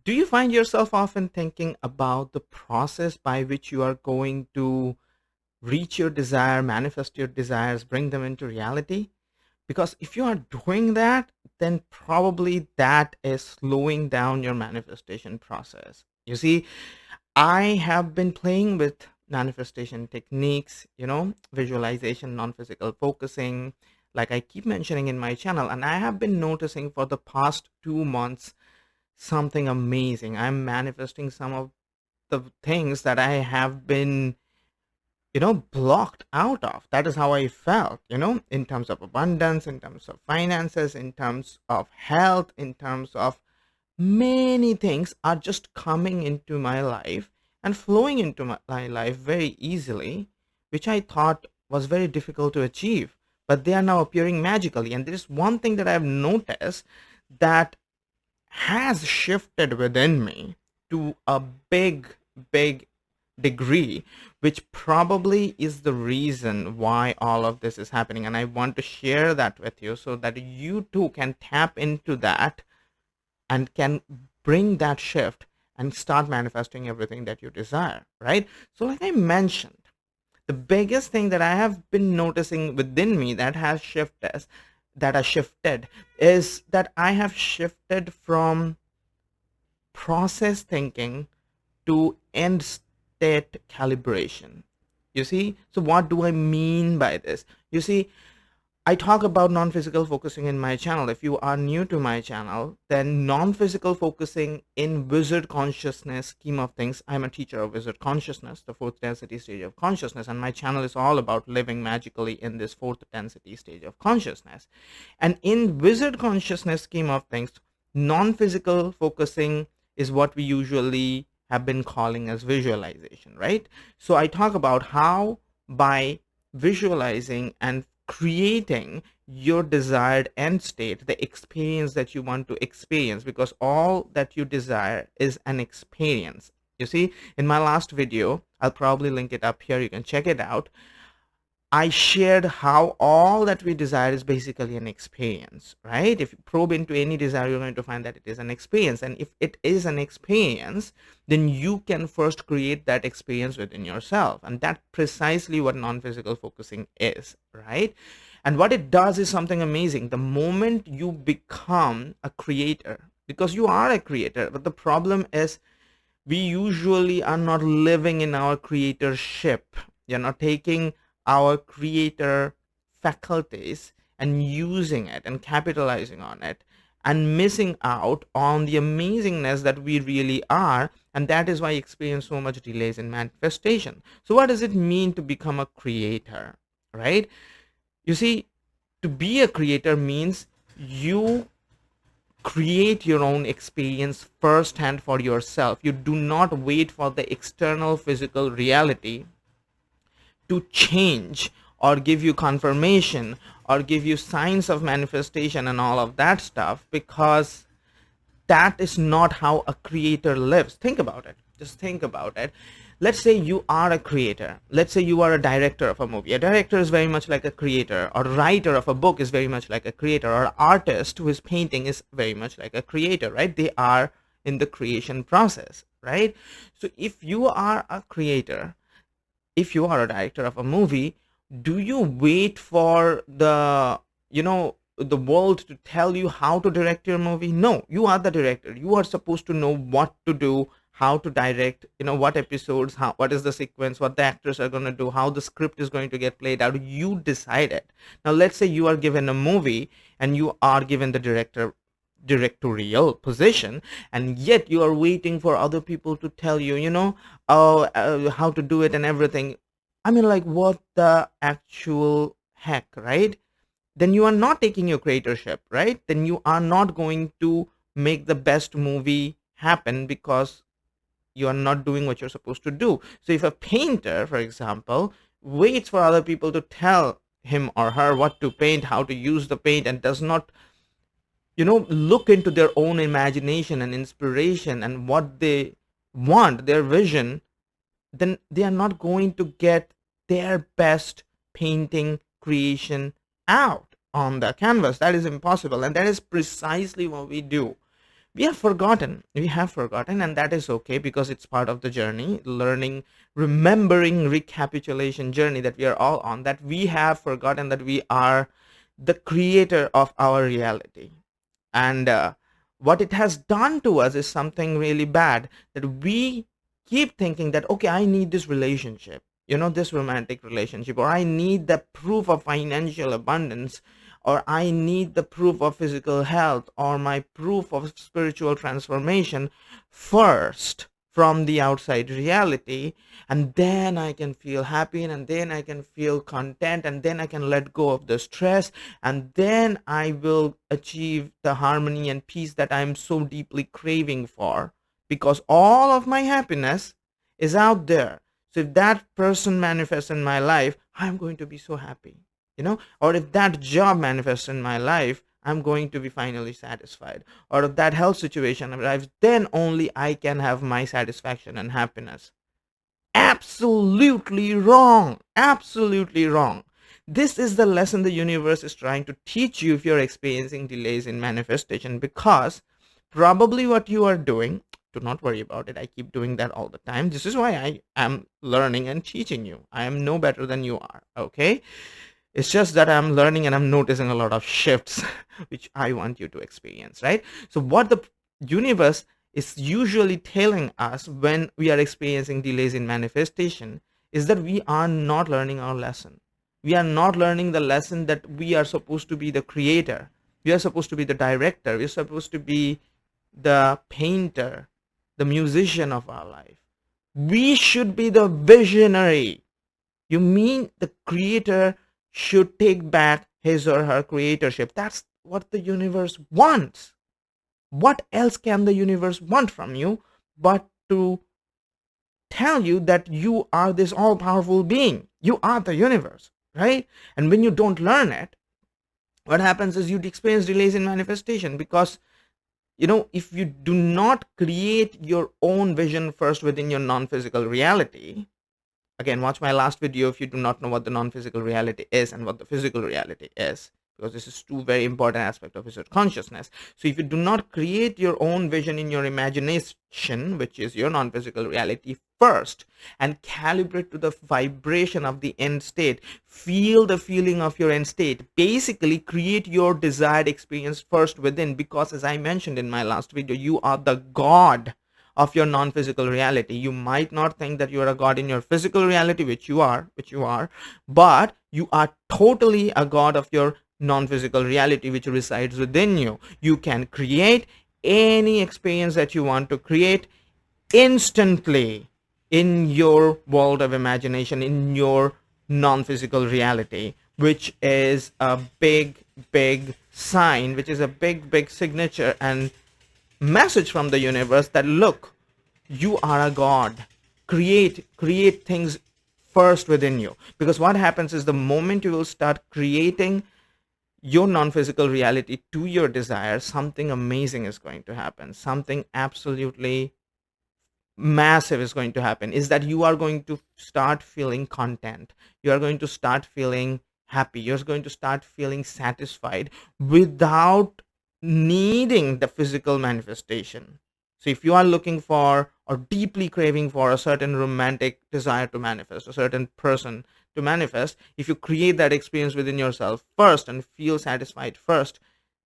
Do you find yourself often thinking about the process by which you are going to reach your desire, manifest your desires, bring them into reality? Because if you are doing that, then probably that is slowing down your manifestation process. You see, I have been playing with manifestation techniques, visualization, non physical focusing, like I keep mentioning in my channel. And I have been noticing for the past 2 months something amazing. I'm manifesting some of the things that I have been, blocked out of. That is how I felt, in terms of abundance, in terms of finances, in terms of health, in terms of many things are just coming into my life and flowing into my life very easily, which I thought was very difficult to achieve. But they are now appearing magically. And there is one thing that I've noticed that has shifted within me to a big degree, which probably is the reason why all of this is happening. And I want to share that with you so that you too can tap into that and can bring that shift and start manifesting everything that you desire, right? So, like I mentioned, the biggest thing that I have been noticing within me that has shifted is that I have shifted from process thinking to end state calibration. You see, so what do I mean by this? You see, I talk about non-physical focusing in my channel. If you are new to my channel, then non-physical focusing in wizard consciousness scheme of things. I'm a teacher of wizard consciousness, the fourth density stage of consciousness, and my channel is all about living magically in this fourth density stage of consciousness. And in wizard consciousness scheme of things, non-physical focusing is what we usually have been calling as visualization, right? So I talk about how by visualizing and creating your desired end state, the experience that you want to experience, because all that you desire is an experience. You see, in my last video, I'll probably link it up here, you can check it out. I shared how all that we desire is basically an experience, right? If you probe into any desire, you're going to find that it is an experience. And if it is an experience, then you can first create that experience within yourself. And that's precisely what non physical focusing is, right? And what it does is something amazing. The moment you become a creator, because you are a creator, but the problem is we usually are not living in our creatorship. You're not taking our creator faculties and using it and capitalizing on it and missing out on the amazingness that we really are. And that is why I experience so much delays in manifestation. So what does it mean to become a creator, right? You see, to be a creator means you create your own experience firsthand for yourself. You do not wait for the external physical reality to change or give you confirmation or give you signs of manifestation and all of that stuff, because that is not how a creator lives. Think about it. Just think about it. Let's say you are a creator. Let's say you are a director of a movie. A director is very much like a creator, or a writer of a book is very much like a creator, or an artist who is painting is very much like a creator, right? They are in the creation process, right? So if you are a creator, if you are a director of a movie, do you wait for the world to tell you how to direct your movie? No, you are the director. You are supposed to know what to do, how to direct, what episodes, how, what is the sequence, what the actors are going to do, how the script is going to get played out. You decide it. Now let's say you are given a movie and you are given the directorial position, and yet you are waiting for other people to tell you, how to do it and everything. I mean, like, what the actual heck, right? Then you are not taking your creatorship, right? Then you are not going to make the best movie happen, because you are not doing what you're supposed to do. So if a painter, for example, waits for other people to tell him or her what to paint, how to use the paint, and does not look into their own imagination and inspiration and what they want, their vision, then they are not going to get their best painting creation out on the canvas. That is impossible, and that is precisely what we do. We have forgotten, and that is okay, because it's part of the journey, learning, remembering, recapitulation journey that we are all on, that we have forgotten that we are the creator of our reality. And what it has done to us is something really bad, that we keep thinking that, okay, I need this relationship, this romantic relationship, or I need the proof of financial abundance, or I need the proof of physical health, or my proof of spiritual transformation first from the outside reality, and then I can feel happy, and then I can feel content, and then I can let go of the stress, and then I will achieve the harmony and peace that I'm so deeply craving for, because all of my happiness is out there. So if that person manifests in my life, I'm going to be so happy, or if that job manifests in my life, I'm going to be finally satisfied, or if that health situation arrives, then only I can have my satisfaction and happiness. Absolutely wrong. Absolutely wrong. This is the lesson the universe is trying to teach you if you're experiencing delays in manifestation, because probably what you are doing, do not worry about it. I keep doing that all the time. This is why I am learning and teaching you. I am no better than you are. Okay. It's just that I'm learning and I'm noticing a lot of shifts, which I want you to experience, right? So, what the universe is usually telling us when we are experiencing delays in manifestation is that we are not learning our lesson. We are not learning the lesson that we are supposed to be the creator. We are supposed to be the director. We're supposed to be the painter, the musician of our life. We should be the visionary. You mean the creator should take back his or her creatorship? That's what the universe wants. What else can the universe want from you but to tell you that you are this all powerful being? You are the universe, right? And when you don't learn it, what happens is you experience delays in manifestation, because if you do not create your own vision first within your non-physical reality. Again, watch my last video if you do not know what the non-physical reality is and what the physical reality is, because this is two very important aspects of wizard consciousness. So if you do not create your own vision in your imagination, which is your non-physical reality first, and calibrate to the vibration of the end state, feel the feeling of your end state, basically create your desired experience first within, because as I mentioned in my last video, you are the god of your non-physical reality. You might not think that you are a god in your physical reality, which you are, but you are totally a god of your non-physical reality, which resides within you. You can create any experience that you want to create instantly in your world of imagination, in your non-physical reality, which is a big sign, which is a big signature and message from the universe that, look, you are a god. Create things first within you, because what happens is the moment you will start creating your non-physical reality to your desire, something amazing is going to happen. Something absolutely massive is going to happen, is that you are going to start feeling content. You are going to start feeling happy. You're going to start feeling satisfied without needing the physical manifestation. So if you are looking for or deeply craving for a certain romantic desire to manifest, a certain person to manifest, if you create that experience within yourself first and feel satisfied first,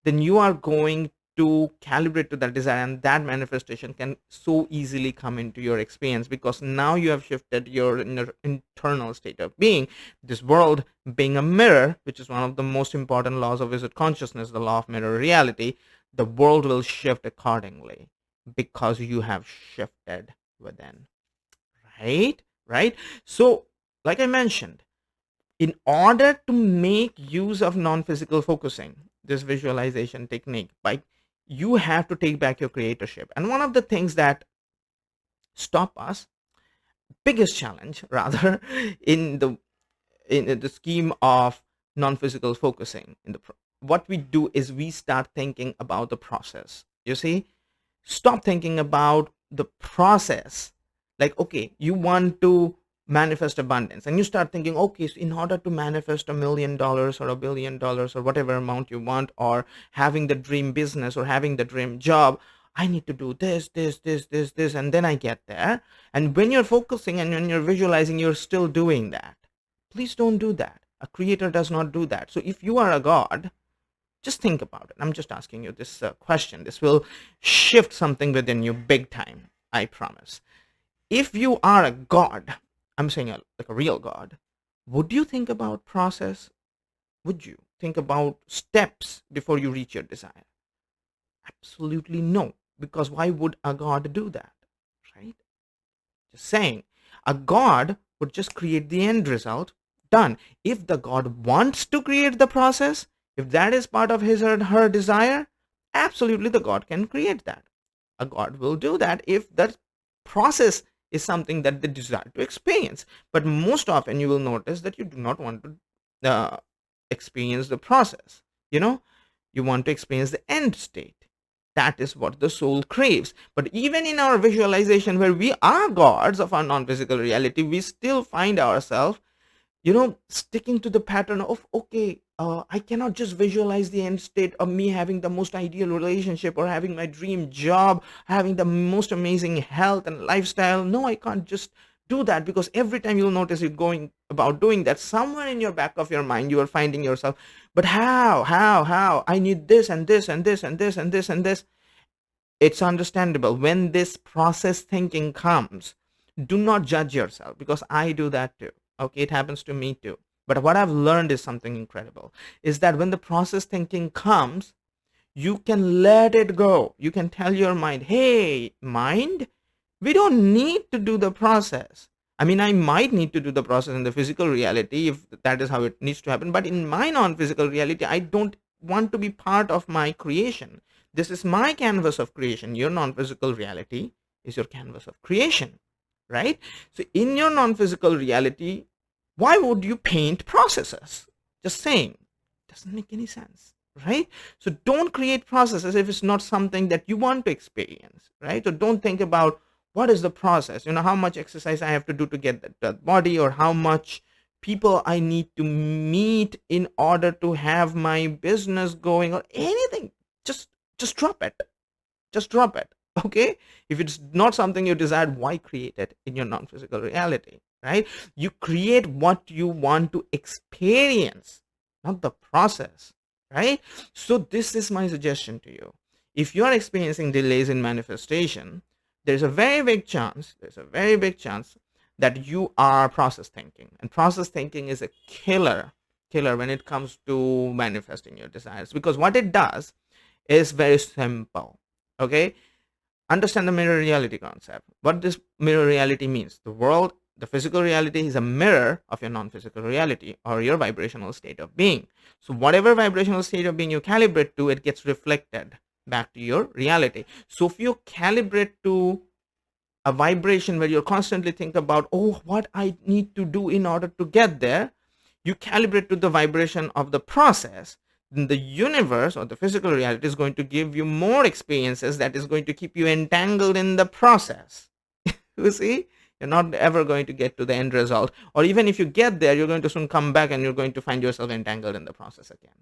then you are going to calibrate to that desire, and that manifestation can so easily come into your experience, because now you have shifted your internal state of being. This world being a mirror, which is one of the most important laws of wizard consciousness, the law of mirror reality, the world will shift accordingly because you have shifted within. Right? So, like I mentioned, in order to make use of non-physical focusing, this visualization technique, you have to take back your creatorship. And one of the things that stop us, biggest challenge rather, in the scheme of non-physical focusing, what we do is we start thinking about the process. You see, stop thinking about the process. Like, okay, you want to manifest abundance, and you start thinking, okay, so in order to manifest $1 million or $1 billion or whatever amount you want, or having the dream business or having the dream job, I need to do this, and then I get there. And when you're focusing and when you're visualizing, you're still doing that. Please don't do that. A creator does not do that. So if you are a god, just think about it. I'm just asking you this question. This will shift something within you big time, I promise. If you are a god, I'm saying like a real god, would you think about process? Would you think about steps before you reach your desire? Absolutely no. Because why would a god do that? Right? Just saying. A god would just create the end result. Done. If the god wants to create the process, if that is part of his or her desire, absolutely the god can create that. A god will do that if that process is something that they desire to experience. But most often you will notice that you do not want to experience the process. You want to experience the end state. That is what the soul craves. But even in our visualization, where we are gods of our non-physical reality, we still find ourselves sticking to the pattern of, okay, I cannot just visualize the end state of me having the most ideal relationship or having my dream job, having the most amazing health and lifestyle. No, I can't just do that, because every time you'll notice you're going about doing that, somewhere in your back of your mind you are finding yourself, but how I need this and this and this and this and this and this. It's understandable when this process thinking comes. Do not judge yourself, because I do that too. Okay, it happens to me too. But what I've learned is something incredible, is that when the process thinking comes, you can let it go. You can tell your mind, hey mind, we don't need to do the process. I mean, I might need to do the process in the physical reality if that is how it needs to happen, but in my non-physical reality, I don't want to be part of my creation. This is my canvas of creation. Your non-physical reality is your canvas of creation, right? So in your non-physical reality, why would you paint processes? Just saying, doesn't make any sense, right? So don't create processes if it's not something that you want to experience, right? So don't think about what is the process, how much exercise I have to do to get that body, or how much people I need to meet in order to have my business going, or anything. Just drop it. Just drop it. Okay, if it's not something you desired, why create it in your non-physical reality, right? You create what you want to experience, not the process, right? So this is my suggestion to you. If you are experiencing delays in manifestation, there's a very big chance that you are process thinking, and process thinking is a killer when it comes to manifesting your desires, because what it does is very simple. Okay, understand the mirror reality concept. What this mirror reality means: the physical reality is a mirror of your non-physical reality, or your vibrational state of being. So whatever vibrational state of being you calibrate to, it gets reflected back to your reality. So if you calibrate to a vibration where you're constantly think about, oh, what I need to do in order to get there, you calibrate to the vibration of the process, then the universe or the physical reality is going to give you more experiences that is going to keep you entangled in the process. You see, you're not ever going to get to the end result, or even if you get there, you're going to soon come back and you're going to find yourself entangled in the process again.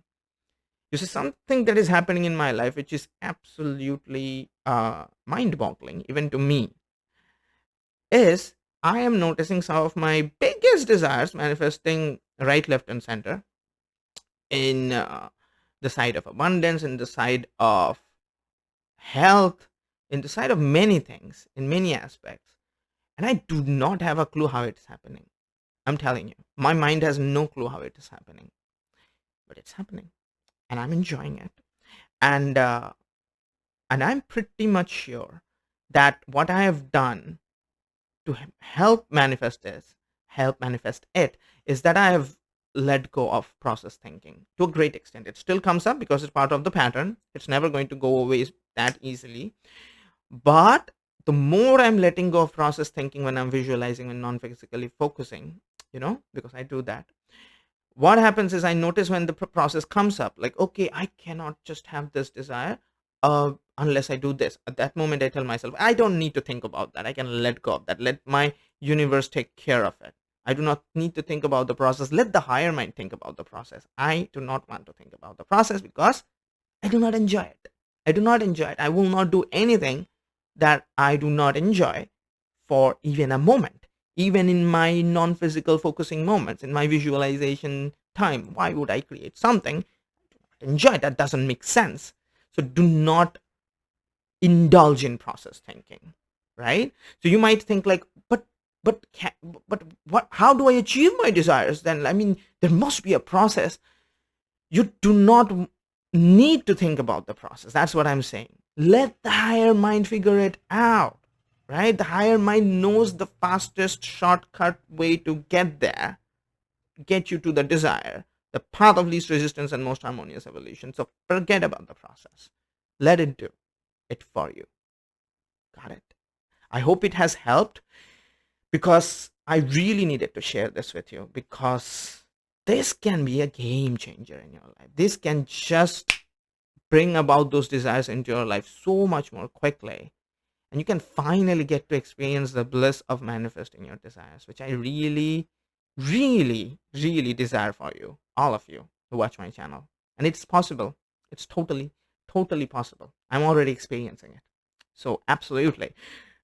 You see, something that is happening in my life which is absolutely mind-boggling even to me is, I am noticing some of my biggest desires manifesting right, left, and center in the side of abundance, in the side of health, in the side of many things, in many aspects. And I do not have a clue how it's happening. I'm telling you, my mind has no clue how it is happening, but it's happening, and I'm enjoying it. And I'm pretty much sure that what I have done to help manifest it, is that I have let go of process thinking to a great extent. It still comes up because it's part of the pattern. It's never going to go away that easily. But the more I'm letting go of process thinking when I'm visualizing and non-physically focusing, because I do that, what happens is I notice when the process comes up, like, okay, I cannot just have this desire unless I do this. At that moment, I tell myself, I don't need to think about that. I can let go of that. Let my universe take care of it. I do not need to think about the process. Let the higher mind think about the process. I do not want to think about the process because I do not enjoy it. I do not enjoy it. I will not do anything that I do not enjoy for even a moment, even in my non-physical focusing moments, in my visualization time. Why would I create something I enjoy? That doesn't make sense. So do not indulge in process thinking, right? So you might think like, but can, but what? How do I achieve my desires? Then I mean, there must be a process. You do not need to think about the process. That's what I'm saying. Let the higher mind figure it out, right? The higher mind knows the fastest shortcut way to get there, get you to the desire, the path of least resistance and most harmonious evolution. So forget about the process. Let it do it for you. Got it? I hope it has helped, because I really needed to share this with you, because this can be a game changer in your life. This can just bring about those desires into your life so much more quickly. And you can finally get to experience the bliss of manifesting your desires, which I really, really, really desire for you, all of you who watch my channel. And it's possible. It's totally, totally possible. I'm already experiencing it. So, absolutely.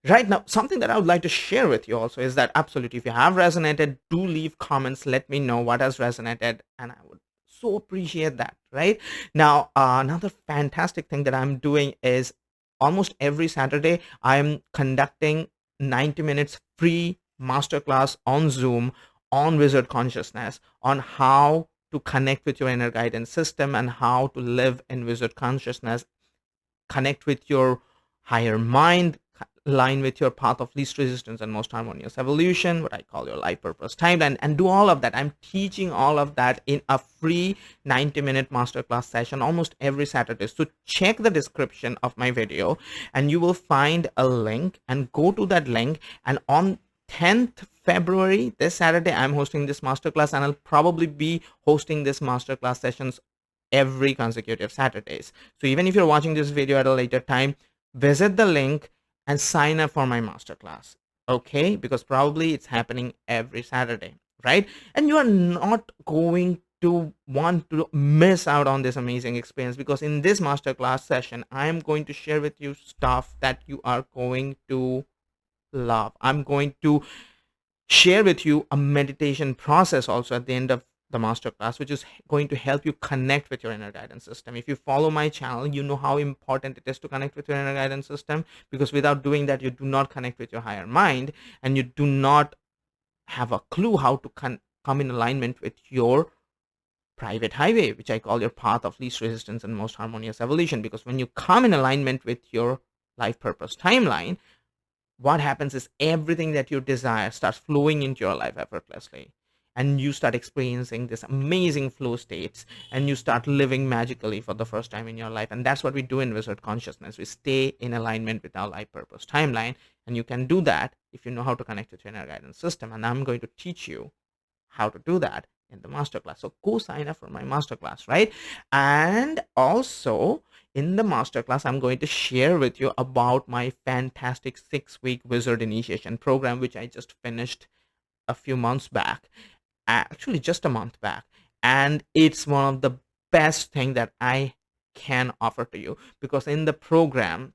Right now, something that I would like to share with you also is that absolutely, if you have resonated, do leave comments. Let me know what has resonated, and I would so appreciate that. Right now, another fantastic thing that I'm doing is almost every Saturday, I'm conducting 90 minutes free masterclass on Zoom on Wizard Consciousness, on how to connect with your inner guidance system and how to live in Wizard Consciousness, connect with your higher mind, align with your path of least resistance and most harmonious evolution, what I call your life purpose timeline, and do all of that. I'm teaching all of that in a free 90-minute masterclass session almost every Saturday. So check the description of my video and you will find a link, and go to that link. And on 10th February, this Saturday, I'm hosting this masterclass, and I'll probably be hosting this masterclass sessions every consecutive Saturdays. So even if you're watching this video at a later time, visit the link and sign up for my masterclass. Okay, because probably it's happening every Saturday, right? And you are not going to want to miss out on this amazing experience, because in this masterclass session, I am going to share with you stuff that you are going to love. I'm going to share with you a meditation process also at the end of the masterclass, which is going to help you connect with your inner guidance system. If you follow my channel, you know how important it is to connect with your inner guidance system, because without doing that, you do not connect with your higher mind, and you do not have a clue how to come in alignment with your private highway, which I call your path of least resistance and most harmonious evolution. Because when you come in alignment with your life purpose timeline, what happens is everything that you desire starts flowing into your life effortlessly, and you start experiencing this amazing flow states, and you start living magically for the first time in your life. And that's what we do in Wizard Consciousness. We stay in alignment with our life purpose timeline, and you can do that if you know how to connect with your inner guidance system. And I'm going to teach you how to do that in the masterclass. So go sign up for my masterclass, right? And also, in the masterclass, I'm going to share with you about my fantastic 6-week Wizard Initiation program, which I just finished a few months back, actually just a month back. And it's one of the best thing that I can offer to you, because in the program,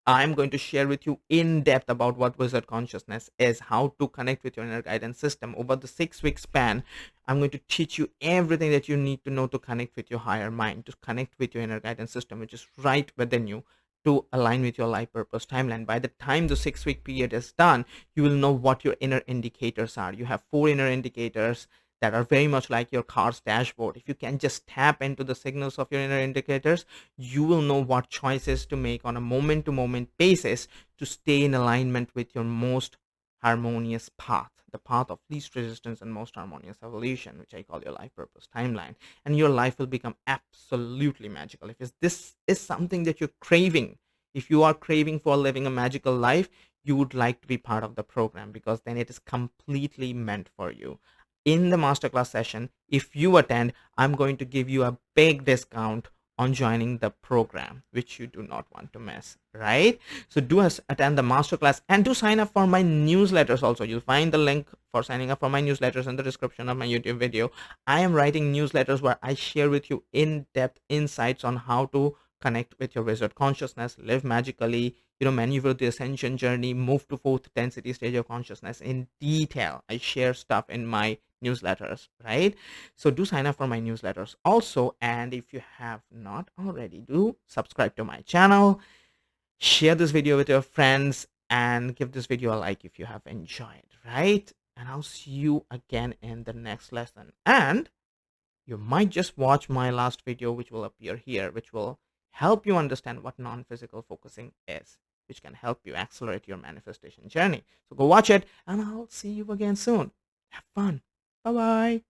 I'm going to share with you in depth about what Wizard Consciousness is, how to connect with your inner guidance system. Over the 6-week span, I'm going to teach you everything that you need to know to connect with your higher mind, to connect with your inner guidance system, which is right within you, to align with your life purpose timeline. By the time the 6-week period is done, you will know what your inner indicators are. You have 4 inner indicators that are very much like your car's dashboard. If you can just tap into the signals of your inner indicators, you will know what choices to make on a moment-to-moment basis to stay in alignment with your most harmonious path, the path of least resistance and most harmonious evolution, which I call your life purpose timeline. And your life will become absolutely magical. If this is something that you're craving, if you are craving for living a magical life, you would like to be part of the program, because then it is completely meant for you. In the masterclass session, if you attend, I'm going to give you a big discount on joining the program, which you do not want to miss, right? So do attend the masterclass, and do sign up for my newsletters also. You'll find the link for signing up for my newsletters in the description of my YouTube video. I am writing newsletters where I share with you in-depth insights on how to connect with your wizard consciousness, live magically, maneuver the ascension journey, move to fourth density stage of consciousness in detail. I share stuff in my newsletters, right? So do sign up for my newsletters also. And if you have not already, do subscribe to my channel, share this video with your friends, and give this video a like if you have enjoyed, right? And I'll see you again in the next lesson. And you might just watch my last video, which will appear here, which will help you understand what non-physical focusing is, which can help you accelerate your manifestation journey. So go watch it, and I'll see you again soon. Have fun. Bye bye.